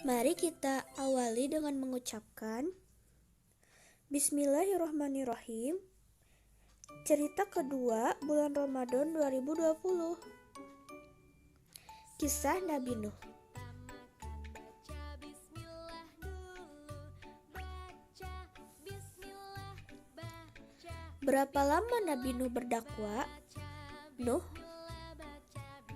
Mari kita awali dengan mengucapkan Bismillahirrahmanirrahim. Cerita kedua bulan Ramadan 2020. Kisah Nabi Nuh. Berapa lama Nabi Nuh berdakwah? Nuh,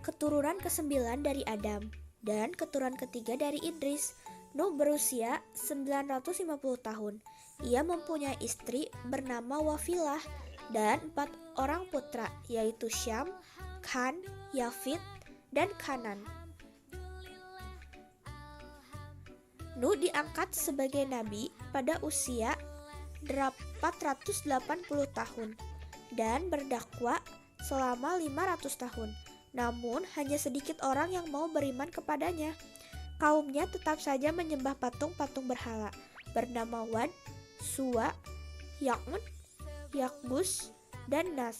keturunan ke-9 dari Adam dan keturunan ketiga dari Idris. Nuh berusia 950 tahun. Ia mempunyai istri bernama Wafilah dan 4 orang putra, yaitu Syam, Khan, Yafit, dan Kanan. Nuh diangkat sebagai nabi pada usia 480 tahun dan berdakwah selama 500 tahun. Namun hanya sedikit orang yang mau beriman kepadanya. Kaumnya tetap saja menyembah patung-patung berhala bernama Wad, Suwa, Ya'un, Yakbus, dan Nas,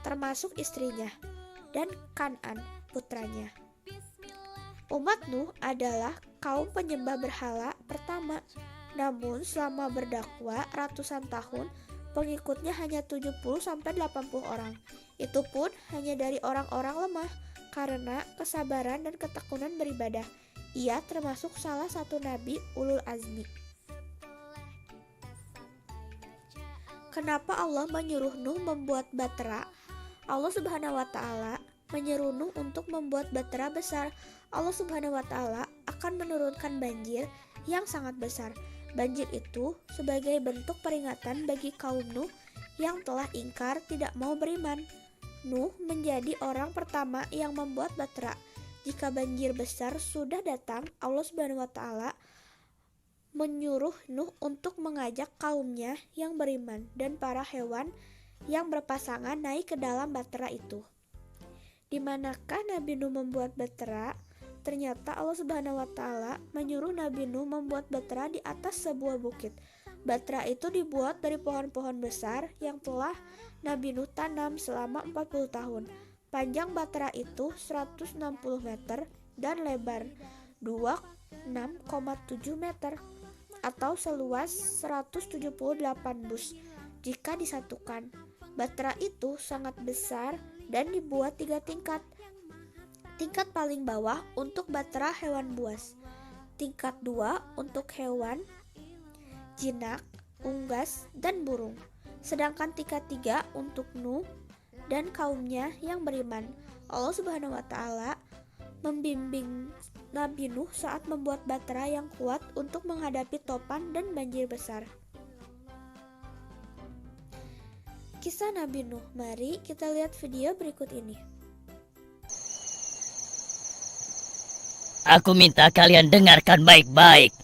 termasuk istrinya, dan Kan'an, putranya. Umat Nuh adalah kaum penyembah berhala pertama. Namun selama berdakwah ratusan tahun, pengikutnya hanya 70-80 orang. Itu pun hanya dari orang-orang lemah karena kesabaran dan ketekunan beribadah. Ia termasuk salah satu nabi ulul azmi. Kenapa Allah menyuruh Nuh membuat bahtera? Allah Subhanahu wa taala menyuruh Nuh untuk membuat bahtera besar. Allah Subhanahu wa taala akan menurunkan banjir yang sangat besar. Banjir itu sebagai bentuk peringatan bagi kaum Nuh yang telah ingkar tidak mau beriman. Nuh menjadi orang pertama yang membuat bahtera. Jika banjir besar sudah datang, Allah Subhanahu wa taala menyuruh Nuh untuk mengajak kaumnya yang beriman dan para hewan yang berpasangan naik ke dalam bahtera itu. Di manakah Nabi Nuh membuat bahtera? Ternyata Allah Subhanahu wa taala menyuruh Nabi Nuh membuat bahtera di atas sebuah bukit. Bahtera itu dibuat dari pohon-pohon besar yang telah Nabi Nuh tanam selama 40 tahun. Panjang bahtera itu 160 meter dan lebar 26,7 meter atau seluas 178 bus jika disatukan. Bahtera itu sangat besar dan dibuat 3 tingkat. Tingkat paling bawah untuk bahtera hewan buas, tingkat 2 untuk hewan jinak, unggas, dan burung, sedangkan tingkat 3 untuk Nuh dan kaumnya yang beriman. Allah Subhanahu wa taala membimbing Nabi Nuh saat membuat bahtera yang kuat untuk menghadapi topan dan banjir besar. Kisah Nabi Nuh. Mari kita lihat video berikut ini. Aku minta kalian dengarkan baik-baik.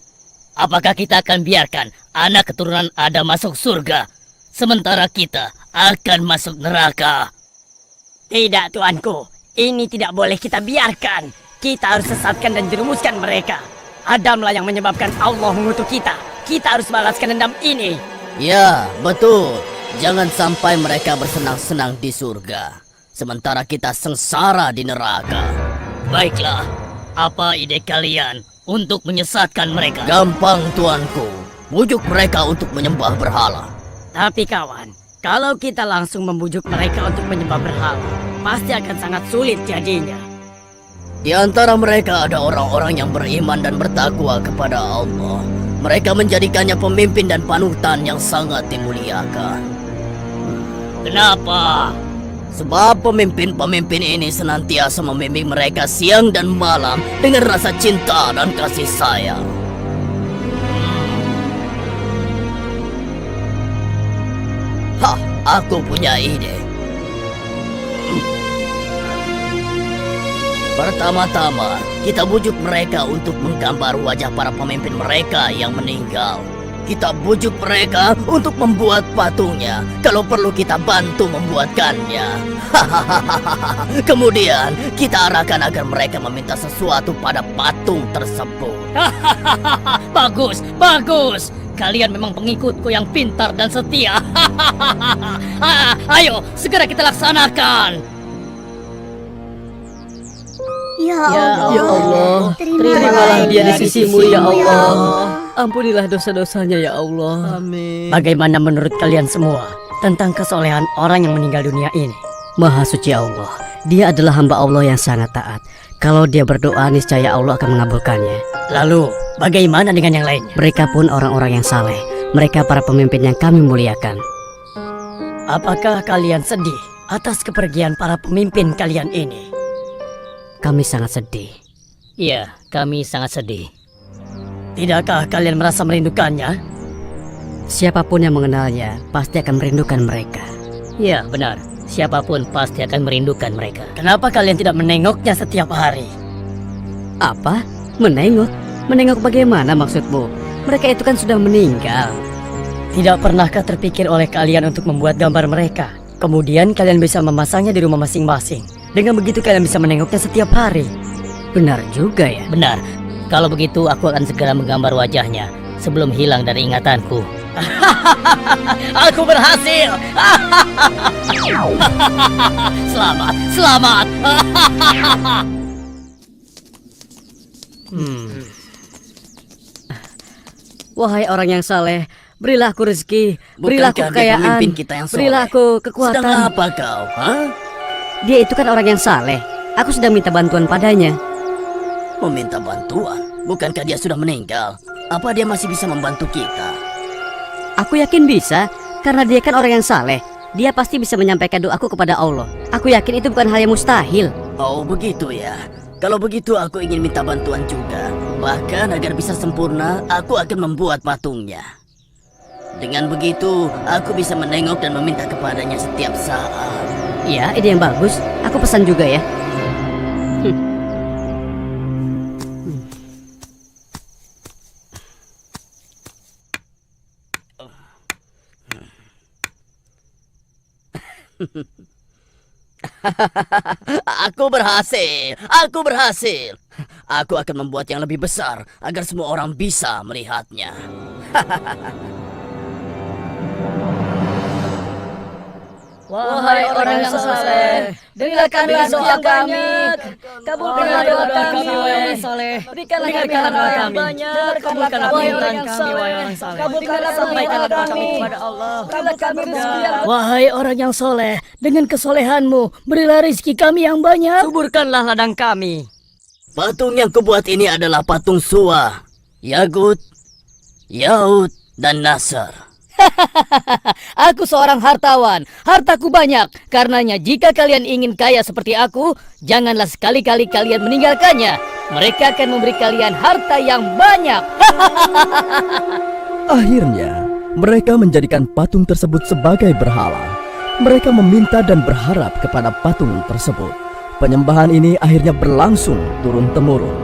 Apakah kita akan biarkan anak keturunan Adam masuk surga, sementara kita akan masuk neraka? Tidak, tuanku. Ini tidak boleh kita biarkan. Kita harus sesatkan dan jerumuskan mereka. Adamlah yang menyebabkan Allah mengutuk kita. Kita harus balaskan dendam ini. Ya, betul. Jangan sampai mereka bersenang-senang di surga, sementara kita sengsara di neraka. Baiklah. Apa ide kalian untuk menyesatkan mereka? Gampang, tuanku. Bujuk mereka untuk menyembah berhala. Tapi kawan, kalau kita langsung membujuk mereka untuk menyembah berhala, pasti akan sangat sulit jadinya. Di antara mereka ada orang-orang yang beriman dan bertakwa kepada Allah. Mereka menjadikannya pemimpin dan panutan yang sangat dimuliakan. Kenapa? Sebab pemimpin-pemimpin ini senantiasa membimbing mereka siang dan malam dengan rasa cinta dan kasih sayang. Hah, aku punya ide. Pertama-tama, kita bujuk mereka untuk menggambar wajah para pemimpin mereka yang meninggal. Kita bujuk mereka untuk membuat patungnya. Kalau perlu kita bantu membuatkannya. Kemudian kita arahkan agar mereka meminta sesuatu pada patung tersebut. Bagus, bagus. Kalian memang pengikutku yang pintar dan setia. Ayo, segera kita laksanakan. Ya Ya Allah, terimalah dia di sisimu ya Allah. Allah. Ampunilah dosa-dosanya ya Allah. Amin. Bagaimana menurut kalian semua tentang kesolehan orang yang meninggal dunia ini? Maha suci Allah, dia adalah hamba Allah yang sangat taat. Kalau dia berdoa, niscaya Allah akan mengabulkannya. Lalu, bagaimana dengan yang lainnya? Mereka pun orang-orang yang saleh. Mereka para pemimpin yang kami muliakan. Apakah kalian sedih atas kepergian para pemimpin kalian ini? Kami sangat sedih. Iya, kami sangat sedih. Tidakkah kalian merasa merindukannya? Siapapun yang mengenalnya pasti akan merindukan mereka. Iya, benar. Siapapun pasti akan merindukan mereka. Kenapa kalian tidak menengoknya setiap hari? Apa? Menengok? Menengok bagaimana maksudmu? Mereka itu kan sudah meninggal. Tidak pernahkah terpikir oleh kalian untuk membuat gambar mereka? Kemudian kalian bisa memasangnya di rumah masing-masing. Dengan begitu kalian bisa menengoknya setiap hari. Benar juga ya. Benar. Kalau begitu aku akan segera menggambar wajahnya sebelum hilang dari ingatanku. Aku berhasil. Selamat, selamat. Wahai orang yang saleh, berilah aku rezeki, berilah aku Bukankah dia kekayaan, pemimpin kita yang soleh? berilah aku kekuatan. Sedang apa kau? Hah? Dia itu kan orang yang saleh. Aku sedang minta bantuan padanya. Meminta bantuan? Bukankah dia sudah meninggal? Apa dia masih bisa membantu kita? Aku yakin bisa, karena dia kan orang yang saleh. Dia pasti bisa menyampaikan doaku kepada Allah. Aku yakin itu bukan hal yang mustahil. Oh begitu ya. Kalau begitu aku ingin minta bantuan juga. Bahkan agar bisa sempurna, aku akan membuat patungnya. Dengan begitu, aku bisa menengok dan meminta kepadanya setiap saat. Ya, ide yang bagus. Aku pesan juga ya. Aku berhasil, aku berhasil. Aku akan membuat yang lebih besar agar semua orang bisa melihatnya. Wahai orang yang saleh, dengarkanlah doa kami. Kabulkanlah doa kami, wahai orang saleh. Berikanlah doa kami. Kabulkanlah permintaan kami, wahai orang saleh. Kabulkanlah sampaikanlah doa kami kepada Allah. Berilah kami rezeki yang Wahai orang yang soleh, dengan kesolehanmu, berilah rezeki kami yang banyak. suburkanlah ladang kami. Patung yang kubuat ini adalah patung Suwa, Yagut, Yaud, dan Nasr. Aku seorang hartawan, hartaku banyak. Karenanya jika kalian ingin kaya seperti aku, janganlah sekali-kali kalian meninggalkannya. Mereka akan memberi kalian harta yang banyak. Akhirnya, mereka menjadikan patung tersebut sebagai berhala. Mereka meminta dan berharap kepada patung tersebut. Penyembahan ini akhirnya berlangsung turun-temurun.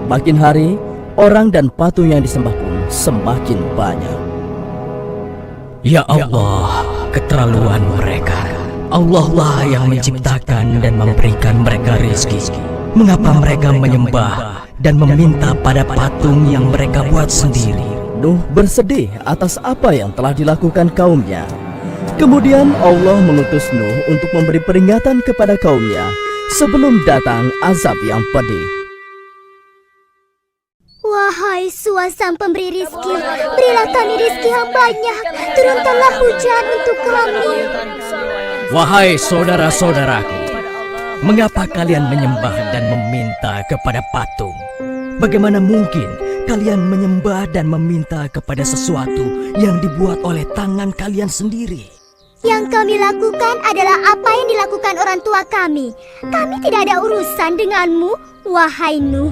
Makin hari, orang dan patung yang disembah pun semakin banyak. Ya Allah, keterlaluan mereka. Allah lah yang menciptakan dan memberikan mereka rezeki. Mengapa mereka menyembah dan meminta pada patung yang mereka buat sendiri? Nuh bersedih atas apa yang telah dilakukan kaumnya. Kemudian Allah mengutus Nuh untuk memberi peringatan kepada kaumnya sebelum datang azab yang pedih. Wahai Suwa sang pemberi rizki, berilah kami rizki yang banyak. Turunkanlah hujan untuk kami. Wahai saudara-saudaraku, mengapa kalian menyembah dan meminta kepada patung? Bagaimana mungkin kalian menyembah dan meminta kepada sesuatu yang dibuat oleh tangan kalian sendiri? Yang kami lakukan adalah apa yang dilakukan orang tua kami. Kami tidak ada urusan denganmu, wahai Nuh.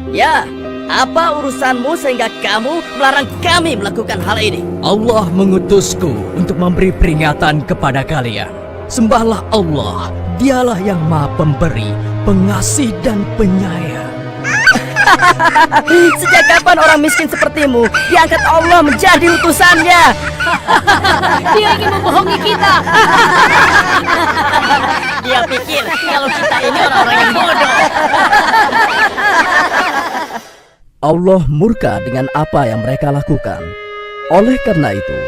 Ya, apa urusanmu sehingga kamu melarang kami melakukan hal ini? Allah mengutusku untuk memberi peringatan kepada kalian. Sembahlah Allah, dialah yang maha pemberi, pengasih dan penyayang. Sejak kapan orang miskin sepertimu diangkat Allah menjadi utusannya? Dia ingin membohongi kita. Dia pikir kalau kita ini orang-orang yang bodoh. Allah murka dengan apa yang mereka lakukan. Oleh karena itu,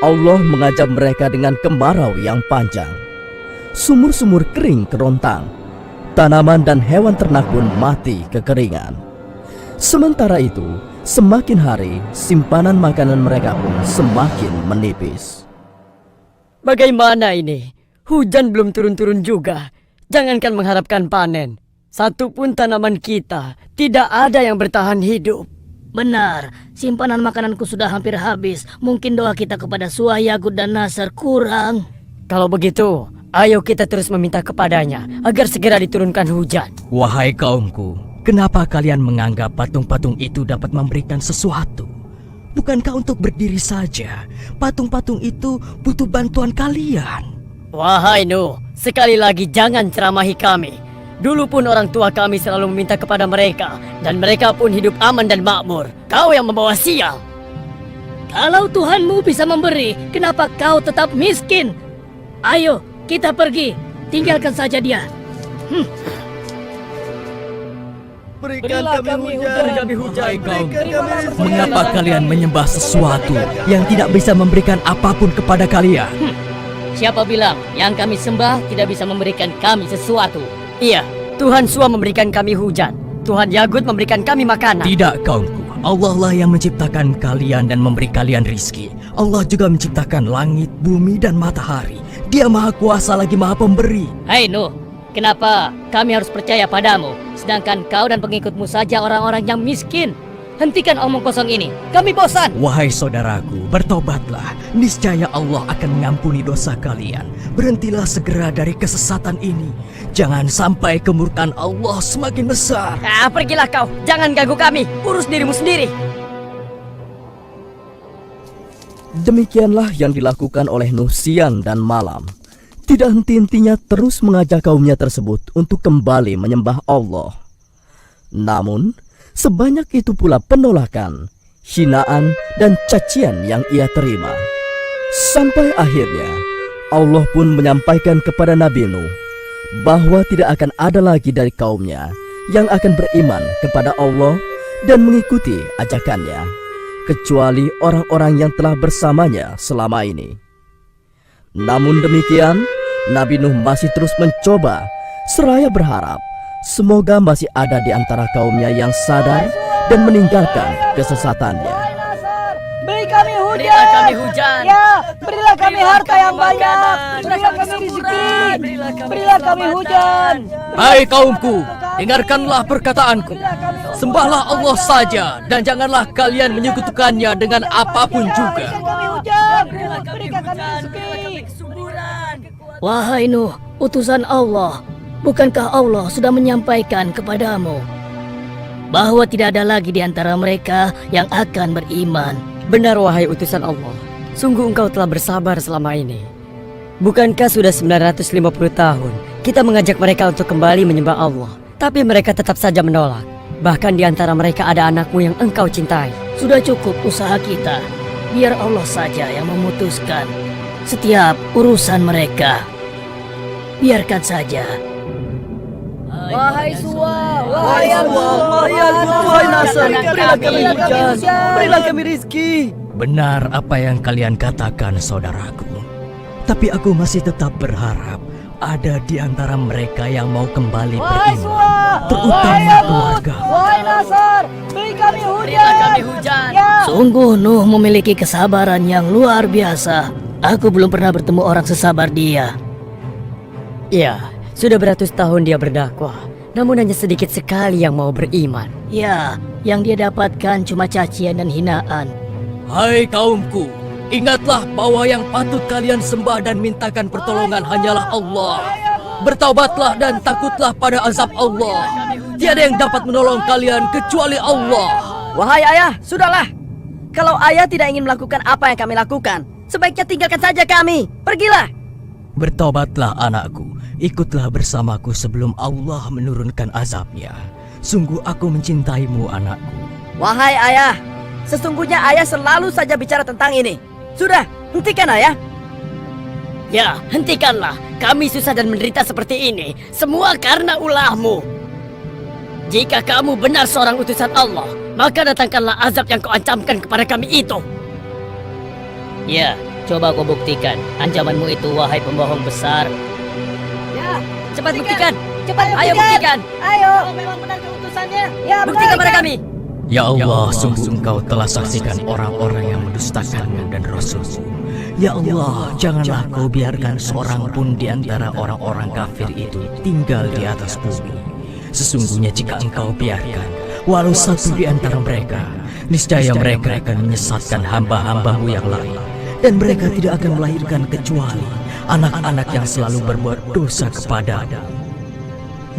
Allah mengajak mereka dengan kemarau yang panjang. Sumur-sumur kering kerontang. tanaman dan hewan ternak pun mati kekeringan. Sementara itu, semakin hari, simpanan makanan mereka pun semakin menipis. Bagaimana ini? Hujan belum turun-turun juga. Jangankan mengharapkan panen. Satupun tanaman kita tidak ada yang bertahan hidup. Benar, simpanan makananku sudah hampir habis. Mungkin doa kita kepada Suah, Yagut, dan Nasr kurang. Kalau begitu, ayo kita terus meminta kepadanya agar segera diturunkan hujan. Wahai kaumku, kenapa kalian menganggap patung-patung itu dapat memberikan sesuatu? Bukankah untuk berdiri saja? Patung-patung itu butuh bantuan kalian. Wahai Nuh, sekali lagi jangan ceramahi kami. Dulu pun orang tua kami selalu meminta kepada mereka, dan mereka pun hidup aman dan makmur. Kau yang membawa sial. Kalau Tuhanmu bisa memberi, kenapa kau tetap miskin? Ayo, kita pergi. Tinggalkan saja dia. Berikan kami hujan. Hai kaum, mengapa kalian menyembah sesuatu yang tidak bisa memberikan apapun kepada kalian? Siapa bilang yang kami sembah tidak bisa memberikan kami sesuatu? Iya, Tuhan Suah memberikan kami hujan. Tuhan Yagut memberikan kami makanan. Tidak kaumku, Allah lah yang menciptakan kalian dan memberi kalian rizki. Allah juga menciptakan langit, bumi, dan matahari. Dia maha kuasa lagi maha pemberi. Hai Nuh, kenapa kami harus percaya padamu? Sedangkan kau dan pengikutmu saja orang-orang yang miskin. Hentikan omong kosong ini, kami bosan. Wahai saudaraku, bertobatlah. Niscaya Allah akan mengampuni dosa kalian. Berhentilah segera dari kesesatan ini. Jangan sampai kemurkaan Allah semakin besar. Pergilah kau, jangan ganggu kami. Urus dirimu sendiri. Demikianlah yang dilakukan oleh Nuh siang dan malam. Tidak henti-hentinya terus mengajak kaumnya tersebut untuk kembali menyembah Allah. Namun, sebanyak itu pula penolakan, hinaan, dan cacian yang ia terima. Sampai akhirnya, Allah pun menyampaikan kepada Nabi Nuh bahwa tidak akan ada lagi dari kaumnya yang akan beriman kepada Allah dan mengikuti ajakannya, kecuali orang-orang yang telah bersamanya selama ini. Namun demikian, Nabi Nuh masih terus mencoba, seraya berharap semoga masih ada di antara kaumnya yang sadar dan meninggalkan kesesatannya. Beri kami hujan. Ya, berilah kami harta yang banyak. Berilah kami rezeki. Berilah kami hujan. Hai kaumku, dengarkanlah perkataanku. Sembahlah Allah saja dan janganlah kalian menyekutukannya dengan apapun juga. Berikan kami rezeki. Wahai Nuh, utusan Allah, bukankah Allah sudah menyampaikan kepadamu bahwa tidak ada lagi di antara mereka yang akan beriman? Benar wahai utusan Allah. Sungguh engkau telah bersabar selama ini. Bukankah sudah 950 tahun kita mengajak mereka untuk kembali menyembah Allah, tapi mereka tetap saja menolak. Bahkan di antara mereka ada anakmu yang engkau cintai. Sudah cukup usaha kita. Biar Allah saja yang memutuskan setiap urusan mereka. Biarkan saja. Wahai Suah, Wahai Allah, wahai Nasr, berilah kami hujan, berilah kami rizki. Benar apa yang kalian katakan, saudaraku. Tapi aku masih tetap berharap ada di antara mereka yang mau kembali beriman, terutama keluarga. Wahai Nasr, beri kami hujan. Sungguh Nuh memiliki kesabaran yang luar biasa. Aku belum pernah bertemu orang sesabar dia. Ya, sudah beratus tahun dia berdakwah, namun hanya sedikit sekali yang mau beriman. Ya, yang dia dapatkan cuma cacian dan hinaan. Hai kaumku, ingatlah bahwa yang patut kalian sembah dan mintakan pertolongan hanyalah Allah. Bertaubatlah dan takutlah pada azab Allah. Tiada yang dapat menolong kalian kecuali Allah. Wahai ayah, sudahlah. Kalau ayah tidak ingin melakukan apa yang kami lakukan, sebaiknya tinggalkan saja kami. Pergilah. Bertobatlah anakku, ikutlah bersamaku sebelum Allah menurunkan azabnya. Sungguh aku mencintaimu anakku. Wahai ayah, sesungguhnya ayah selalu saja bicara tentang ini. Sudah, hentikan ayah. Ya, hentikanlah. Kami susah dan menderita seperti ini, semua karena ulahmu. Jika kamu benar seorang utusan Allah, maka datangkanlah azab yang kau ancamkan kepada kami itu. Ya, coba kau buktikan ancamanmu itu, wahai pembohong besar. Ya, cepat buktikan. Cepat, ayo buktikan. Ayo. Memang benar keutusannya. Ya, buktikan pada kami. Ya Allah, sungguh Engkau telah saksikan orang-orang yang mendustakanmu dan Rasul-Mu. Ya Allah, janganlah Kau biarkan seorang pun di antara orang-orang kafir itu tinggal di atas bumi. Sesungguhnya jika Engkau biarkan, walau satu di antara mereka, niscaya mereka akan menyesatkan hamba-hambamu yang lain. Dan mereka tidak akan melahirkan kecuali anak-anak yang selalu berbuat dosa kepadamu.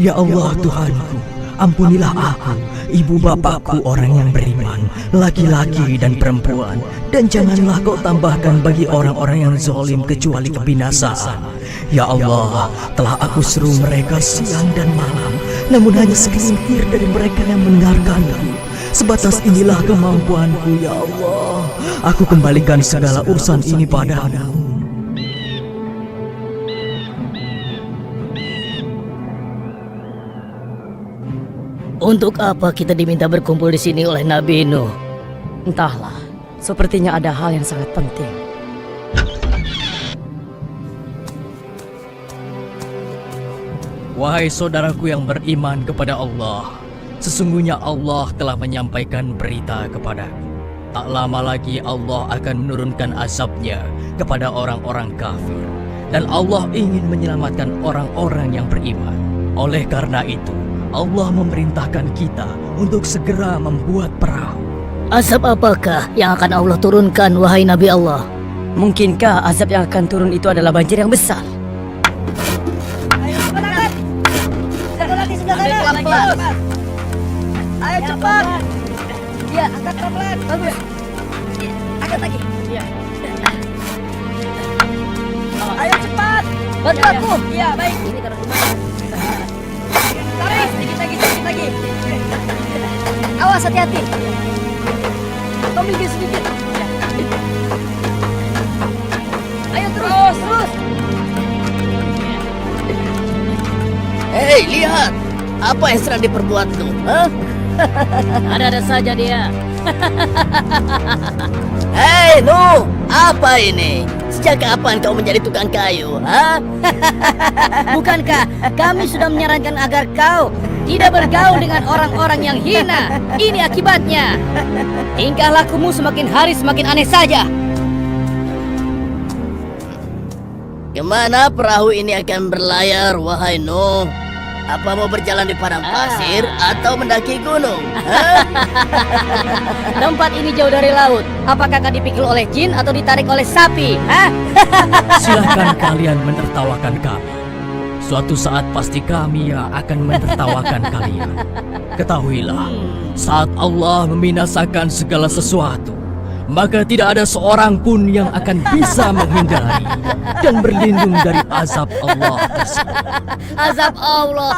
Ya Allah Tuhanku, ampunilah aku, ibu bapakku orang yang beriman, laki-laki dan perempuan. Dan janganlah Kau tambahkan bagi orang-orang yang zalim kecuali kebinasaan. Ya Allah, telah aku seru mereka siang dan malam, namun hanya segelintir dari mereka yang mendengarkanku. Sebatas inilah kemampuanku, ya Allah. Aku kembalikan segala urusan ini padamu. Untuk apa kita diminta berkumpul di sini oleh Nabi Nuh? Entahlah, sepertinya ada hal yang sangat penting. Wahai saudaraku yang beriman kepada Allah, sesungguhnya Allah telah menyampaikan berita kepadaku. Tak lama lagi Allah akan menurunkan azabnya kepada orang-orang kafir. Dan Allah ingin menyelamatkan orang-orang yang beriman. Oleh karena itu, Allah memerintahkan kita untuk segera membuat perahu. Azab apakah yang akan Allah turunkan, wahai Nabi Allah? Mungkinkah azab yang akan turun itu adalah banjir yang besar? Ayo cepat. Iya, angkat pelan-pelan. Bagus. Angkat lagi. Iya. Ayo cepat. Bantu aku. Iya, baik. Ini taruh di mana? Tarik, sedikit lagi. Awas, hati-hati. Kau minggir sedikit. Ayo terus. Hei, lihat! Apa yang sedang diperbuat tuh? Hah? Ada-ada saja dia. Hei, Nuh! Apa ini? Sejak kapan kau menjadi tukang kayu? Hah? Bukankah kami sudah menyarankan agar kau tidak bergaul dengan orang-orang yang hina? Ini akibatnya. Tingkah lakumu semakin hari semakin aneh saja. Kemana perahu ini akan berlayar, wahai Nuh? Apa mau berjalan di padang pasir atau mendaki gunung? Hah? Tempat ini jauh dari laut. Apakah akan dipikul oleh jin atau ditarik oleh sapi? Hah? Silahkan kalian menertawakan kami. Suatu saat pasti kami yang akan menertawakan kalian. Ketahuilah, saat Allah membinasakan segala sesuatu, maka tidak ada seorang pun yang akan bisa menghindari dan berlindung dari azab Allah tersebut. Azab Allah.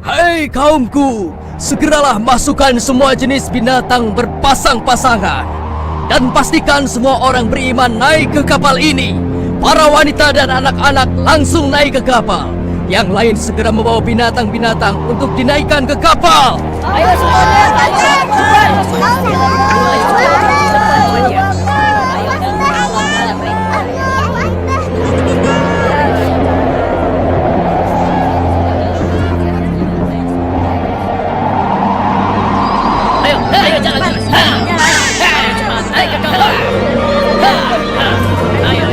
Hai kaumku, segeralah masukkan semua jenis binatang berpasang-pasangan dan pastikan semua orang beriman naik ke kapal ini. Para wanita dan anak-anak langsung naik ke kapal. Yang lain segera membawa binatang-binatang untuk dinaikkan ke kapal. Ayo semuanya, ayo jalan. Ayo ke kapal. Ayo.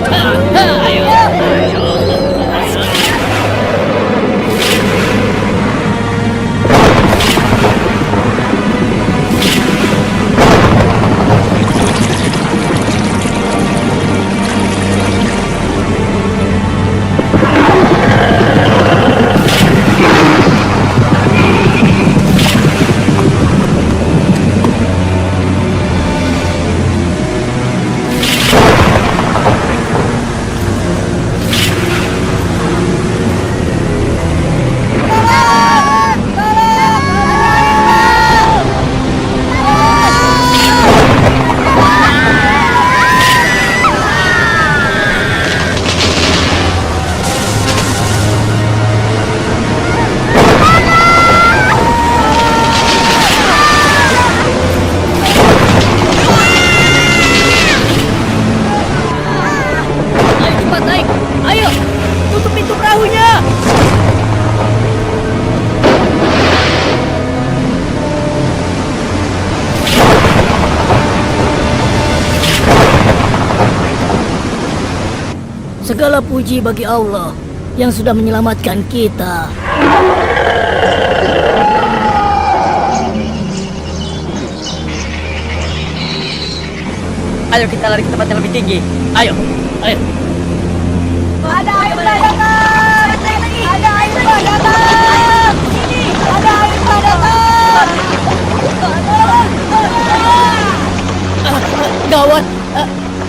Segala puji bagi Allah yang sudah menyelamatkan kita. Ayo kita lari ke tempat yang lebih tinggi. Ayo, ayo. Ada air datang! Ada air datang! Ada air datang! Gawat,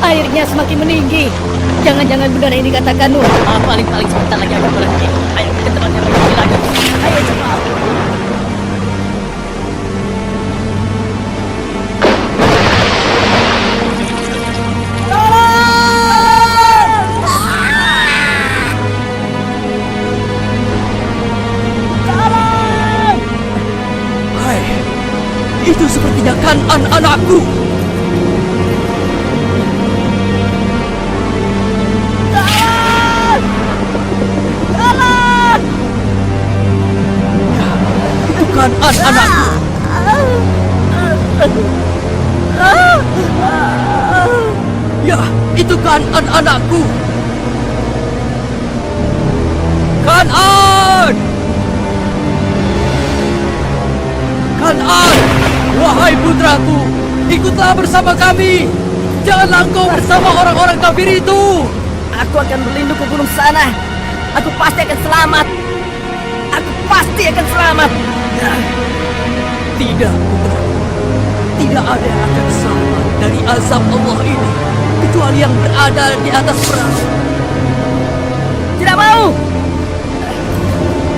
airnya semakin meninggi. Jangan-jangan benar ini katakan Nuh. Paling-paling sebentar lagi akan berhenti. Ayo ke tempat yang lebih tinggi lagi. Ayo cepat. Hai, itu sepertinya Kanan anakku. Itu Kanan anakku. Ya, itu Kanan anakku. Kanan! Kanan! Wahai putraku, ikutlah bersama kami. Janganlah engkau bersama orang-orang kafir itu. Aku akan berlindung ke gunung sana. Aku pasti akan selamat. Aku pasti akan selamat. Tidak, putra. Tidak ada yang akan selamat dari azab Allah ini kecuali yang berada di atas perahu. Tidak mau.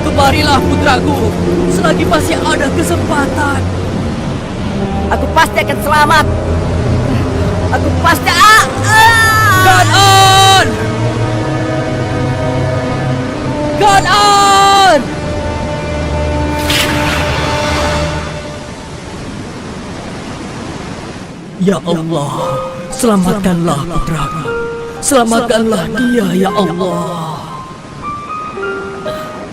Kemarilah putraku, selagi masih ada kesempatan. Aku pasti akan selamat. Aku pasti Kanan! Kanan! Ya Allah, selamatkanlah putraku. Selamatkanlah dia, ya Allah.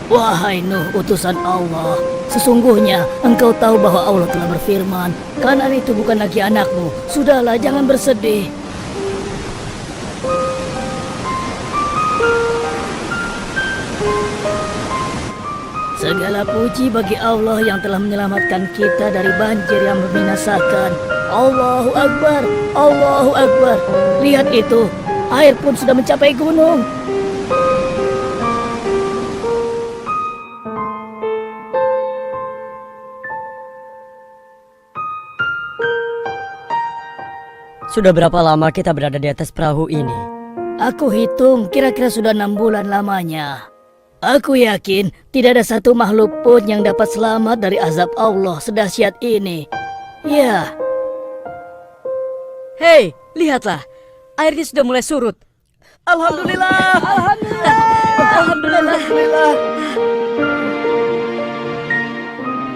Wahai Nuh, utusan Allah, sesungguhnya engkau tahu bahwa Allah telah berfirman, Kanan itu bukan lagi anakmu. Sudahlah, jangan bersedih. Segala puji bagi Allah yang telah menyelamatkan kita dari banjir yang membinasakan. Allahu Akbar, Allahu Akbar. Lihat itu, air pun sudah mencapai gunung. Sudah berapa lama kita berada di atas perahu ini? Aku hitung kira-kira sudah 6 bulan lamanya. Aku yakin tidak ada satu makhluk pun yang dapat selamat dari azab Allah sedahsyat ini. Ya, Hei, lihatlah. Airnya sudah mulai surut. Alhamdulillah. Alhamdulillah.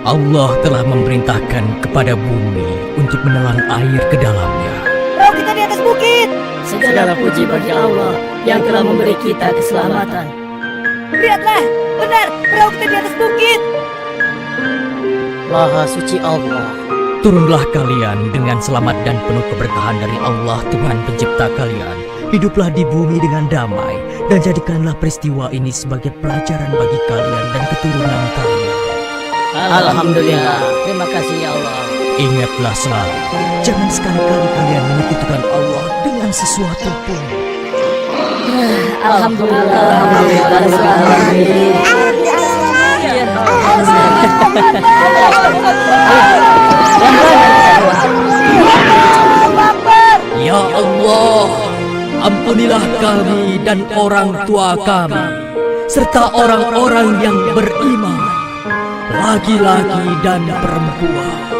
Allah telah memerintahkan kepada bumi untuk menelan air ke dalamnya. Perahu kita di atas bukit. segala puji bagi Allah yang telah memberi kita keselamatan. Lihatlah, benar, perahu kita di atas bukit. Maha suci Allah. Turunlah kalian dengan selamat dan penuh keberkahan dari Allah Tuhan pencipta kalian. Hiduplah di bumi dengan damai dan jadikanlah peristiwa ini sebagai pelajaran bagi kalian dan keturunan kalian. Alhamdulillah. Terima kasih ya Allah. Ingatlah selalu, jangan sekali-kali kalian menyekutukan Allah dengan sesuatu pun. Alhamdulillah. Ya Allah, ampunilah kami dan orang tua kami, serta orang-orang yang beriman, laki-laki dan perempuan.